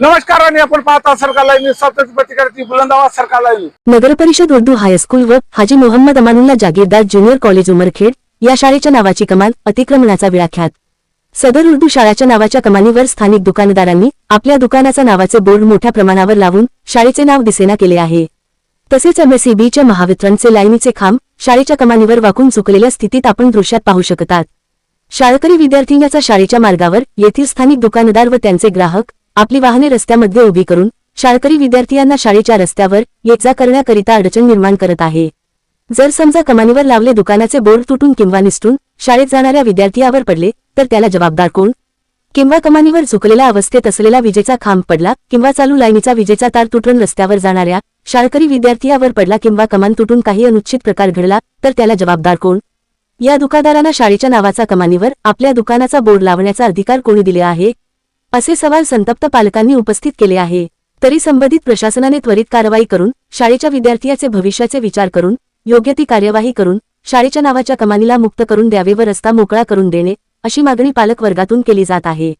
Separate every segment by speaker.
Speaker 1: नमस्कार आणि आपण पाहता सरकार लाईव्ह स्वतंत्र प्रतिकारची बुलंद आवाज सरकार लाईव्ह।
Speaker 2: नगर परिषद उर्दू हायस्कूल व हाजी मोहम्मद अमानुल्ला जागीरदार ज्युनियर कॉलेज उमरखेड या शाळेच्या नावाची कमान अतिक्रमणाचा विळाख्यात। सदर उर्दू शाळेच्या नावाच्या कमानीवर स्थानिक दुकानदारांनी आपल्या दुकानाचा नावाचे बोर्ड मोठ्या प्रमाणावर लावून शाळेचे नाव दिसेना केले आहे। तसेच एमएसईबीच्या महावितरणचे लाईनीचे खांब शाळेच्या कमानीवर वाकून चुकलेल्या स्थितीत आपण दृश्यात पाहू शकतात। शाळकरी विद्यार्थ्यांच्या शाळेच्या मार्गावर येथील स्थानिक दुकानदार व त्यांचे ग्राहक आपली वाहने रस्त्यामध्ये उभी करून शाळकरी विद्यार्थ्यांना शाळेच्या रस्त्यावर ये-जा करण्याकरिता अडचण निर्माण करत आहे। जर समजा कमानीवर लावले दुकानाचे बोर्ड तुटून किंवा निसटून शाळेत जाणाऱ्या विद्यार्थ्यावर पडले तर त्याला जबाबदार कोण? किंवा कमानीवर चुकलेल्या अवस्थेत असलेला विजेचा खांब पडला किंवा चालू लाईनीचा विजेचा तार तुटून रस्त्यावर जाणाऱ्या शाळकरी विद्यार्थ्यावर पडला किंवा कमान तुटून काही अनुचित प्रकार घडला तर त्याला जबाबदार कोण? या दुकानदारांना शाळेच्या नावाचा कमानीवर आपल्या दुकानाचा बोर्ड लावण्याचा अधिकार कोणी दिले आहे? असे सवाल संतप्त पालकांनी उपस्थित केले आहे। तरी संबंधित प्रशासनाने त्वरित कारवाई करून शाळेच्या विद्यार्थ्याचे भविष्याचे विचार करून योग्य ती कार्यवाही करून शाळेच्या नावाच्या कमानीला मुक्त करून द्यावे व रस्ता मोकळा करून देणे अशी मागणी पालक वर्गातून केली जात आहे।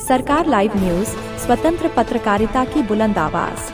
Speaker 3: सरकार लाइव न्यूज, स्वतंत्र पत्रकारिता की बुलंद आवाज।